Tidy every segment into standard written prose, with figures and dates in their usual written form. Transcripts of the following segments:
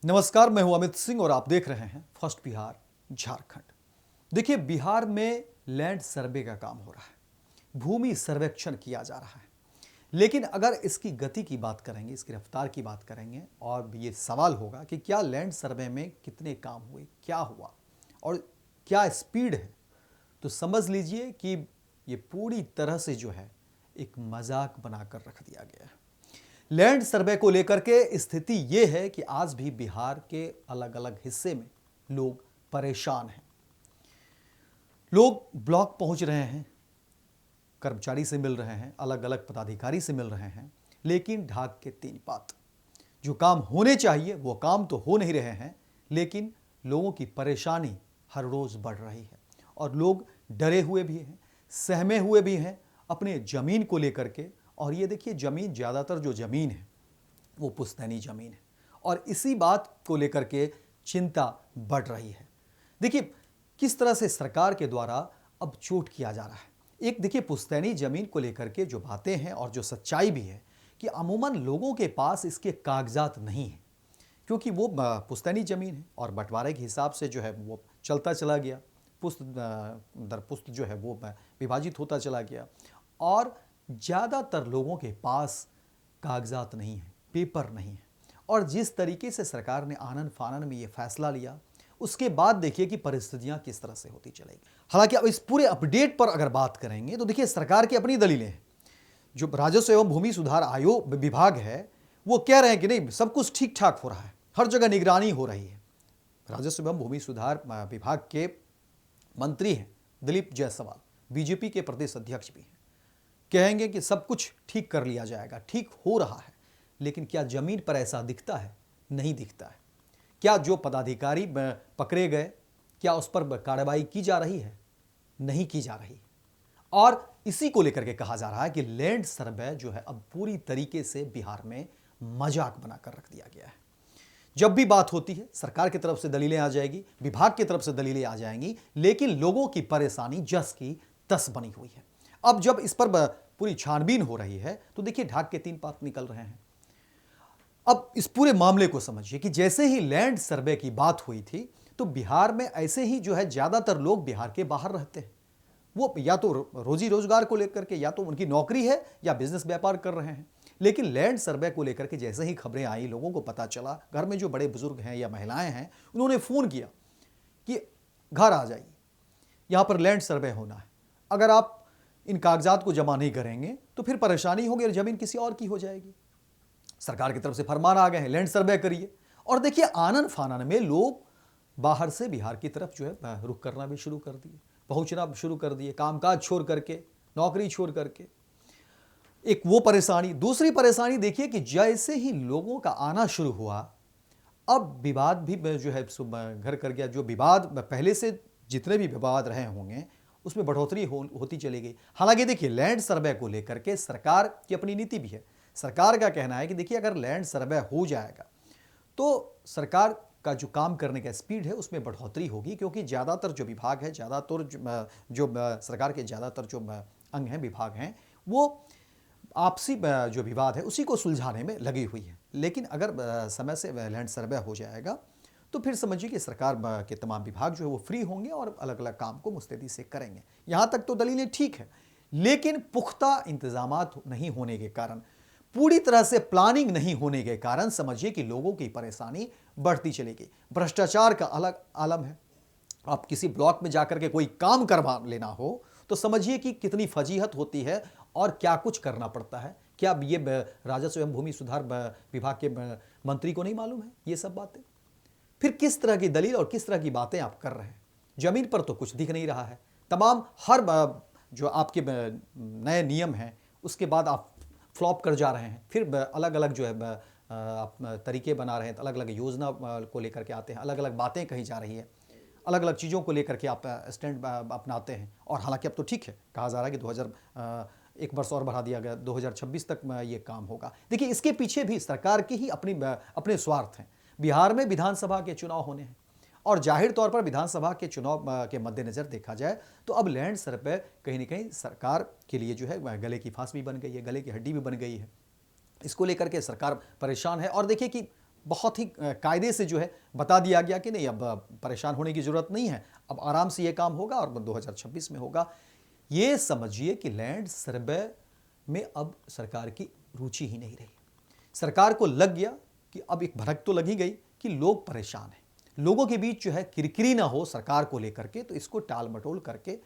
नमस्कार, मैं हूं अमित सिंह और आप देख रहे हैं फर्स्ट बिहार झारखंड। देखिए, बिहार में लैंड सर्वे का काम हो रहा है, भूमि सर्वेक्षण किया जा रहा है। लेकिन अगर इसकी गति की बात करेंगे, इसकी रफ्तार की बात करेंगे और ये सवाल होगा कि क्या लैंड सर्वे में कितने काम हुए, क्या हुआ और क्या स्पीड है, तो समझ लीजिए कि ये पूरी तरह से जो है एक मजाक बनाकर रख दिया गया है। लैंड सर्वे को लेकर के स्थिति यह है कि आज भी बिहार के अलग अलग हिस्से में लोग परेशान हैं। लोग ब्लॉक पहुंच रहे हैं, कर्मचारी से मिल रहे हैं, अलग अलग पदाधिकारी से मिल रहे हैं, लेकिन ढाक के तीन पात। जो काम होने चाहिए वो काम तो हो नहीं रहे हैं, लेकिन लोगों की परेशानी हर रोज बढ़ रही है और लोग डरे हुए भी हैं, सहमे हुए भी हैं अपने जमीन को लेकर के। और ये देखिए, जमीन, ज़्यादातर जो जमीन है वो पुश्तैनी जमीन है और इसी बात को लेकर के चिंता बढ़ रही है। देखिए, किस तरह से सरकार के द्वारा अब चोट किया जा रहा है। एक देखिए, पुश्तैनी जमीन को लेकर के जो बातें हैं और जो सच्चाई भी है कि अमूमन लोगों के पास इसके कागजात नहीं हैं, क्योंकि वो पुश्तैनी जमीन है और बंटवारे के हिसाब से जो है वो चलता चला गया, पुश्त दर पुश्त जो है वो विभाजित होता चला गया और ज़्यादातर लोगों के पास कागजात नहीं है, पेपर नहीं है। और जिस तरीके से सरकार ने आनन फानन में ये फैसला लिया, उसके बाद देखिए कि परिस्थितियां किस तरह से होती चलेगी। हालांकि अब इस पूरे अपडेट पर अगर बात करेंगे तो देखिए, सरकार की अपनी दलीलें हैं। जो राजस्व एवं भूमि सुधार आयोग विभाग है वो कह रहे हैं कि नहीं, सब कुछ ठीक ठाक हो रहा है, हर जगह निगरानी हो रही है। राजस्व एवं भूमि सुधार विभाग के मंत्री हैं दिलीप जायसवाल, बीजेपी के प्रदेश अध्यक्ष भी हैं, कहेंगे कि सब कुछ ठीक कर लिया जाएगा, ठीक हो रहा है। लेकिन क्या जमीन पर ऐसा दिखता है? नहीं दिखता है। क्या जो पदाधिकारी पकड़े गए, क्या उस पर कार्रवाई की जा रही है? नहीं की जा रही। और इसी को लेकर के कहा जा रहा है कि लैंड सर्वे जो है अब पूरी तरीके से बिहार में मजाक बनाकर रख दिया गया है। जब भी बात होती है, सरकार की तरफ से दलीलें आ जाएगी, विभाग की तरफ से दलीलें आ जाएंगी, लेकिन लोगों की परेशानी जस की तस बनी हुई है। अब जब इस पर पूरी छानबीन हो रही है तो देखिए, ढाक के तीन पात निकल रहे हैं। अब इस पूरे मामले को समझिए कि जैसे ही लैंड सर्वे की बात हुई थी तो बिहार में ऐसे ही जो है ज्यादातर लोग बिहार के बाहर रहते हैं। वो या तो रोजी रोजगार को लेकर के, या तो उनकी नौकरी है या बिजनेस व्यापार कर रहे हैं। लेकिन लैंड सर्वे को लेकर के जैसे ही खबरें आई, लोगों को पता चला, घर में जो बड़े बुजुर्ग हैं या महिलाएं हैं, उन्होंने फोन किया कि घर आ जाइए, यहां पर लैंड सर्वे होना है। अगर आप इन कागजात को जमा नहीं करेंगे तो फिर परेशानी होगी और जमीन किसी और की हो जाएगी। सरकार की तरफ से फरमान आ गए हैं, लैंड सर्वे करिए। और देखिए, आनन फानन में लोग बाहर से बिहार की तरफ जो है रुख करना भी शुरू कर दिए, पहुंचना शुरू कर दिए, कामकाज छोड़ करके, नौकरी छोड़ करके। एक वो परेशानी। दूसरी परेशानी देखिए कि जैसे ही लोगों का आना शुरू हुआ, अब विवाद भी जो है घर कर गया। जो विवाद पहले से जितने भी विवाद रहे होंगे उसमें बढ़ोतरी होती चली गई। हालांकि देखिए, लैंड सर्वे को लेकर के सरकार की अपनी नीति भी है। सरकार का कहना है कि देखिए, अगर लैंड सर्वे हो जाएगा तो सरकार का जो काम करने का स्पीड है उसमें बढ़ोतरी होगी, क्योंकि ज़्यादातर जो विभाग है, ज़्यादातर जो सरकार के ज़्यादातर जो अंग हैं, विभाग हैं, वो आपसी जो विवाद है उसी को सुलझाने में लगी हुई है। लेकिन अगर समय से लैंड सर्वे हो जाएगा तो फिर समझिए कि सरकार के तमाम विभाग जो है वो फ्री होंगे और अलग अलग काम को मुस्तैदी से करेंगे। यहाँ तक तो दलीलें ठीक है, लेकिन पुख्ता इंतजामात नहीं होने के कारण, पूरी तरह से प्लानिंग नहीं होने के कारण समझिए कि लोगों की परेशानी बढ़ती चलेगी। भ्रष्टाचार का अलग आलम है। आप किसी ब्लॉक में जाकर के कोई काम करवा लेना हो तो समझिए कि कितनी फजीहत होती है और क्या कुछ करना पड़ता है। क्या ये राजस्व एवं भूमि सुधार विभाग के मंत्री को नहीं मालूम है ये सब बातें? फिर किस तरह की दलील और किस तरह की बातें आप कर रहे हैं? जमीन पर तो कुछ दिख नहीं रहा है। तमाम हर जो आपके नए नियम हैं उसके बाद आप फ्लॉप कर जा रहे हैं। फिर अलग अलग जो है आप तरीके बना रहे हैं, अलग अलग योजना को लेकर के आते हैं, अलग अलग बातें कही जा रही है, अलग अलग चीज़ों को लेकर के आप स्टैंड अपनाते हैं। और हालांकि अब तो ठीक है, कहा जा रहा है कि 1 वर्ष और बढ़ा दिया गया, 2026 तक ये काम होगा। देखिए, इसके पीछे भी सरकार की ही अपने स्वार्थ हैं। बिहार में विधानसभा के चुनाव होने हैं और जाहिर तौर पर विधानसभा के चुनाव के मद्देनजर देखा जाए तो अब लैंड सर्वे कहीं ना कहीं सरकार के लिए जो है गले की फांस भी बन गई है, गले की हड्डी भी बन गई है। इसको लेकर के सरकार परेशान है। और देखिए कि बहुत ही कायदे से जो है बता दिया गया कि नहीं, अब परेशान होने की ज़रूरत नहीं है, अब आराम से ये काम होगा और 2026 में होगा। ये समझिए कि लैंड सर्वे में अब सरकार की रुचि ही नहीं रही। सरकार को लग गया कि अब एक भनक तो लगी गई कि लोग परेशान हैं, लोगों के बीच जो है किरकिरी ना हो सरकार को लेकर के, तो इसको टाल मटोल करके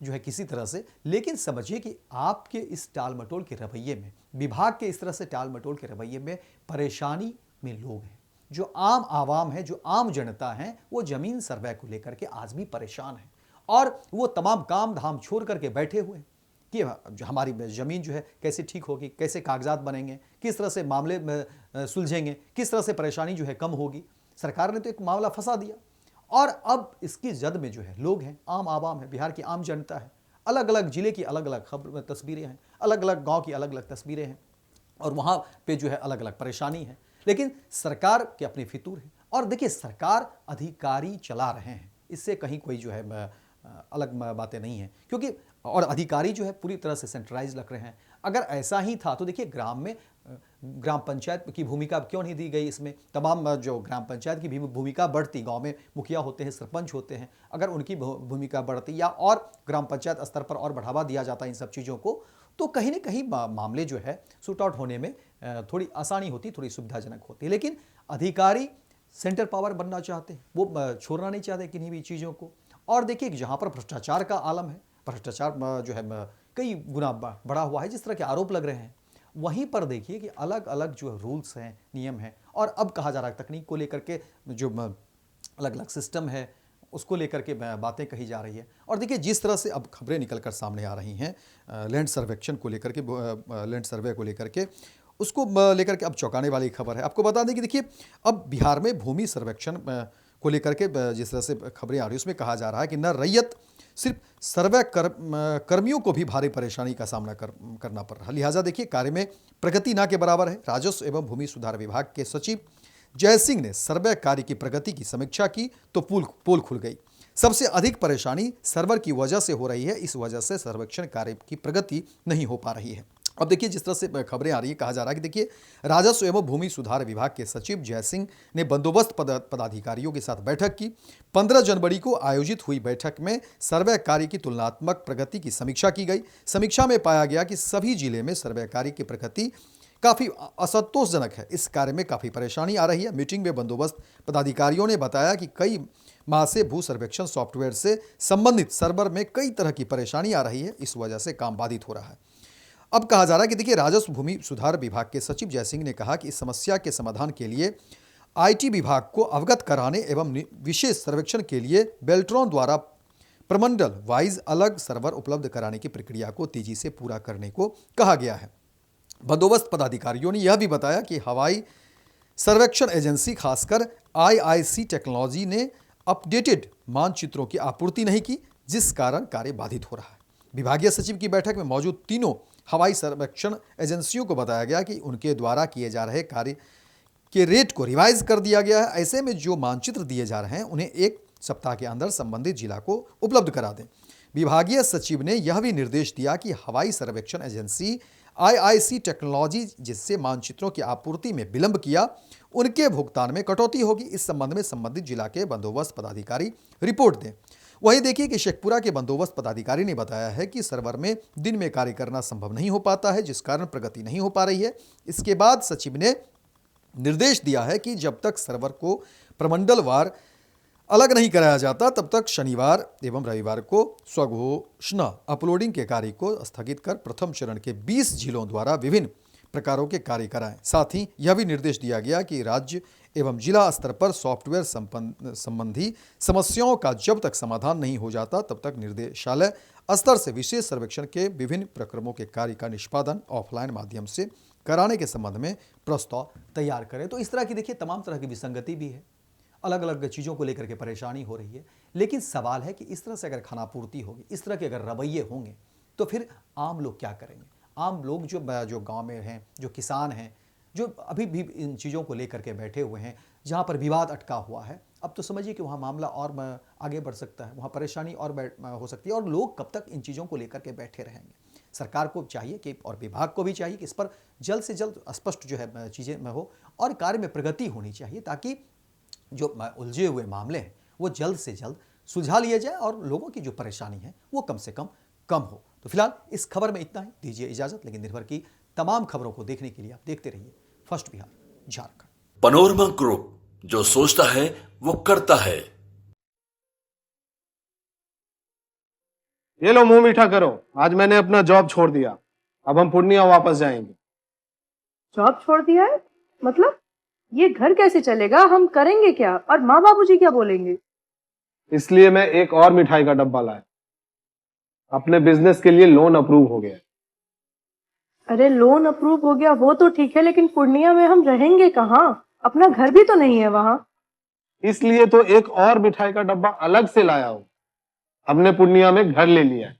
जो है किसी तरह से। लेकिन समझिए कि आपके इस टाल मटोल के रवैये में, विभाग के इस तरह से टाल मटोल के रवैये में परेशानी में लोग हैं, जो आम आवाम है, जो आम जनता है, वो जमीन सर्वे को लेकर के आज भी परेशान है और वो तमाम काम धाम छोड़ करके बैठे हुए हैं कि जो हमारी ज़मीन जो है कैसे ठीक होगी, कैसे कागजात बनेंगे, किस तरह से मामले सुलझेंगे, किस तरह से परेशानी जो है कम होगी। सरकार ने तो एक मामला फंसा दिया और अब इसकी जद में जो है लोग हैं, आम आवाम है, बिहार की आम जनता है। अलग अलग जिले की अलग अलग खबर तस्वीरें हैं, अलग अलग गांव की अलग अलग तस्वीरें हैं और वहाँ पे जो है अलग अलग परेशानी है। लेकिन सरकार के अपनी फितूर है और देखिए सरकार अधिकारी चला रहे हैं, इससे कहीं कोई जो है अलग बातें नहीं है, क्योंकि और अधिकारी जो है पूरी तरह से सेंट्रलाइज लग रहे हैं। अगर ऐसा ही था तो देखिए ग्राम में ग्राम पंचायत की भूमिका क्यों नहीं दी गई इसमें? तमाम जो ग्राम पंचायत की भी भूमिका बढ़ती, गांव में मुखिया होते हैं, सरपंच होते हैं, अगर उनकी भूमिका बढ़ती या और ग्राम पंचायत स्तर पर और बढ़ावा दिया जाता इन सब चीज़ों को, तो कहीं ना कहीं मामले जो है सूट आउट होने में थोड़ी आसानी होती, थोड़ी सुविधाजनक होती। लेकिन अधिकारी सेंटर पावर बनना चाहते हैं, वो छोड़ना नहीं चाहते किन्हीं भी चीज़ों को। और देखिए जहाँ पर भ्रष्टाचार का आलम है, भ्रष्टाचार जो है कई गुना बढ़ा हुआ है, जिस तरह के आरोप लग रहे हैं, वहीं पर देखिए कि अलग अलग जो रूल्स हैं, नियम हैं, और अब कहा जा रहा है तकनीक को लेकर के जो अलग अलग सिस्टम है उसको लेकर के बातें कही जा रही है। और देखिए जिस तरह से अब खबरें निकल कर सामने आ रही हैं लैंड सर्वेक्षण को लेकर के, लैंड सर्वे को लेकर के, उसको लेकर के अब चौंकाने वाली खबर है। आपको बता दें कि देखिए अब बिहार में भूमि सर्वेक्षण को लेकर के जिस तरह से खबरें आ रही है उसमें कहा जा रहा है कि न रैयत, सिर्फ सर्वे कर्मियों को भी भारी परेशानी का सामना करना पड़ रहा। लिहाजा देखिए कार्य में प्रगति ना के बराबर है। राजस्व एवं भूमि सुधार विभाग के सचिव जय सिंह ने सर्वे कार्य की प्रगति की समीक्षा की तो पोल खुल गई। सबसे अधिक परेशानी सर्वर की वजह से हो रही है, इस वजह से सर्वेक्षण कार्य की प्रगति नहीं हो पा रही है। अब देखिए जिस तरह से खबरें आ रही है, कहा जा रहा है कि देखिए राजस्व एवं भूमि सुधार विभाग के सचिव जय सिंह ने बंदोबस्त पदाधिकारियों के साथ बैठक की। 15 जनवरी को आयोजित हुई बैठक में सर्वे कार्य की तुलनात्मक प्रगति की समीक्षा की गई। समीक्षा में पाया गया कि सभी जिले में सर्वे कार्य की प्रगति काफ़ी असंतोषजनक है, इस कार्य में काफ़ी परेशानी आ रही है। मीटिंग में बंदोबस्त पदाधिकारियों ने बताया कि कई माह से भू सर्वेक्षण सॉफ्टवेयर से संबंधित सर्वर में कई तरह की परेशानी आ रही है, इस वजह से काम बाधित हो रहा है। अब कहा जा रहा है कि देखिए राजस्व भूमि सुधार विभाग के सचिव जय सिंह ने कहा कि इस समस्या के समाधान के लिए आईटी विभाग को अवगत कराने एवं विशेष सर्वेक्षण के लिए बेल्ट्रॉन द्वारा प्रमंडल वाइज अलग सर्वर उपलब्ध कराने की प्रक्रिया को तेजी से पूरा करने को कहा गया है। बंदोबस्त पदाधिकारियों ने यह भी बताया कि हवाई सर्वेक्षण एजेंसी खासकर आईआईसी टेक्नोलॉजी ने अपडेटेड मानचित्रों की आपूर्ति नहीं की, जिस कारण कार्य बाधित हो रहा है। विभागीय सचिव की बैठक में मौजूद तीनों हवाई सर्वेक्षण एजेंसियों को बताया गया कि उनके द्वारा किए जा रहे कार्य के रेट को रिवाइज कर दिया गया है। ऐसे में जो मानचित्र दिए जा रहे हैं उन्हें 1 सप्ताह के अंदर संबंधित जिला को उपलब्ध करा दें। विभागीय सचिव ने यह भी निर्देश दिया कि हवाई सर्वेक्षण एजेंसी आईआईसी टेक्नोलॉजी जिससे मानचित्रों की आपूर्ति में विलंब किया, उनके भुगतान में कटौती होगी। इस संबंध में संबंधित जिला के बंदोबस्त पदाधिकारी रिपोर्ट दें। वहीं देखिए कि शेखपुरा के बंदोबस्त पदाधिकारी ने बताया है कि सर्वर में दिन में कार्य करना संभव नहीं हो पाता है, जिस कारण प्रगति नहीं हो पा रही है। इसके बाद सचिव ने निर्देश दिया है कि जब तक सर्वर को प्रमंडलवार अलग नहीं कराया जाता तब तक शनिवार एवं रविवार को स्वघोषणा अपलोडिंग के कार्य को स्थगित कर प्रथम चरण के 20 जिलों द्वारा विभिन्न प्रकारों के कार्य कराएं। साथ ही यह भी निर्देश दिया गया कि राज्य एवं जिला स्तर पर सॉफ्टवेयर संबंधी समस्याओं का जब तक समाधान नहीं हो जाता तब तक निर्देशालय स्तर से विशेष सर्वेक्षण के विभिन्न प्रक्रमों के कार्य का निष्पादन ऑफलाइन माध्यम से कराने के संबंध में प्रस्ताव तैयार करें। तो इस तरह की देखिए तमाम तरह की विसंगति भी है, अलग अलग चीज़ों को लेकर के परेशानी हो रही है। लेकिन सवाल है कि इस तरह से अगर खानापूर्ति होगी, इस तरह के अगर रवैये होंगे तो फिर आम लोग क्या करेंगे? आम लोग जो गांव में हैं, जो किसान हैं, जो अभी भी इन चीज़ों को लेकर के बैठे हुए हैं, जहां पर विवाद अटका हुआ है, अब तो समझिए कि वहां मामला और आगे बढ़ सकता है, वहां परेशानी और हो सकती है और लोग कब तक इन चीज़ों को लेकर के बैठे रहेंगे। सरकार को चाहिए कि और विभाग को भी चाहिए कि इस पर जल्द से जल्द स्पष्ट जो है चीज़ें में हो और कार्य में प्रगति होनी चाहिए, ताकि जो उलझे हुए मामले हैं वो जल्द से जल्द सुलझा लिए जाए और लोगों की जो परेशानी है वो कम से कम हो। तो फिलहाल इस खबर में इतना ही, दीजिए इजाजत। लेकिन निर्भर की तमाम खबरों को देखने के लिए आप देखते रहिए first Bihar Jharkhand. Panorama group, जो सोचता है वो करता है। ये लो मुंह मीठा करो, आज मैंने अपना जॉब छोड़ दिया, अब हम पूर्णिया वापस जाएंगे। जॉब छोड़ दिया है? मतलब ये घर कैसे चलेगा? हम करेंगे क्या? और माँ बाबूजी क्या बोलेंगे? इसलिए मैं एक और मिठाई का डब्बा लाया। अपने बिजनेस के लिए लोन अप्रूव हो गया। अरे लोन अप्रूव हो गया वो तो ठीक है, लेकिन पूर्णिया में हम रहेंगे कहाँ? अपना घर भी तो नहीं है वहाँ। इसलिए तो एक और मिठाई का डब्बा अलग से लाया हूँ। हमने पूर्णिया में घर ले लिया है,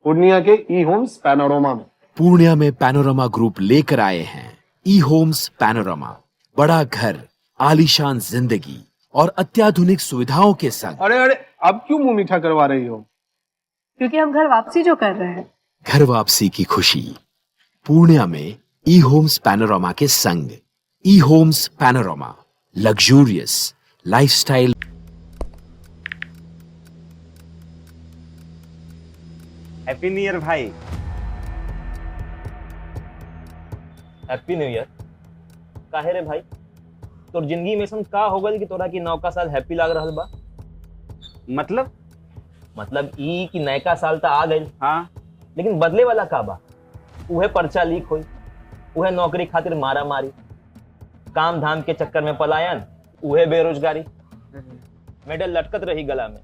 पूर्णिया के ई होम्स पैनोरमा में। पूर्णिया में पैनोरमा ग्रुप लेकर आए हैं ई होम्स पैनोरमा। बड़ा घर, आलीशान जिंदगी और अत्याधुनिक सुविधाओं के संग। अरे अरे, अब क्यों मुंह मीठा करवा रही हो? क्योंकि हम घर वापसी जो कर रहे हैं। घर वापसी की खुशी पूर्णिया में ई होम्स पैनोरमा के संग। ई Homes Panorama, luxurious lifestyle. Happy new year भाई। Happy new year. काहे रे भाई, तोर जिंदगी में ऐसा का हो गइल कि तोरा की नौका साल हैप्पी लाग रहल बा? मतलब ई कि नयका साल त आ गइल, हाँ, लेकिन बदले वाला का बा? उहे पर्चा लीक होई, उहे नौकरी खातिर मारा मारी, काम धाम के चक्कर में पलायन, उहे बेरोजगारी, मेडल लटकत रही गला में,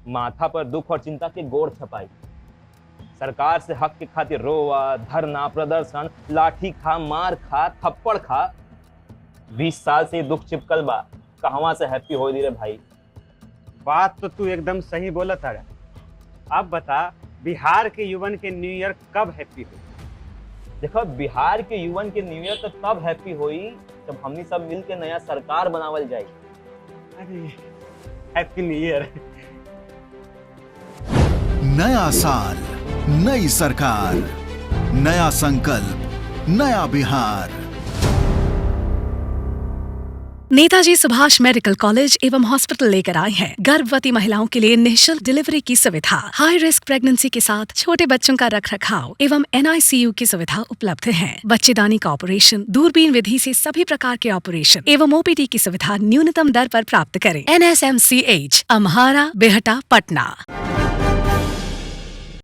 माथा पर दुख और चिंता के गोड़ छपाई, सरकार से हक के खातिर रोवा, धरना, प्रदर्शन, लाठी खा, मार खा, थप्पड़ खा। 20 साल से दुख चिपकल बा, कहवा से हैप्पी हो रे भाई? बात तो तू एकदम सही बोला था। अब बता, बिहार के युवन के न्यू ईयर कब हैप्पी हो? देखो, बिहार के युवन के न्यू ईयर तो तब हैप्पी हुई जब हमनी सब मिल के नया सरकार बनावल जाए। अरे हैप्पी न्यू ईयर। नया साल, नई सरकार, नया संकल्प, नया बिहार। नेताजी सुभाष मेडिकल कॉलेज एवं हॉस्पिटल लेकर आए हैं गर्भवती महिलाओं के लिए निःशुल्क डिलीवरी की सुविधा। हाई रिस्क प्रेगनेंसी के साथ छोटे बच्चों का रखरखाव एवं NICU की सुविधा उपलब्ध है। बच्चेदानी का ऑपरेशन, दूरबीन विधि से सभी प्रकार के ऑपरेशन एवं OPD की सुविधा न्यूनतम दर पर प्राप्त करें। NSMCH, अम्हारा, बेहटा, पटना।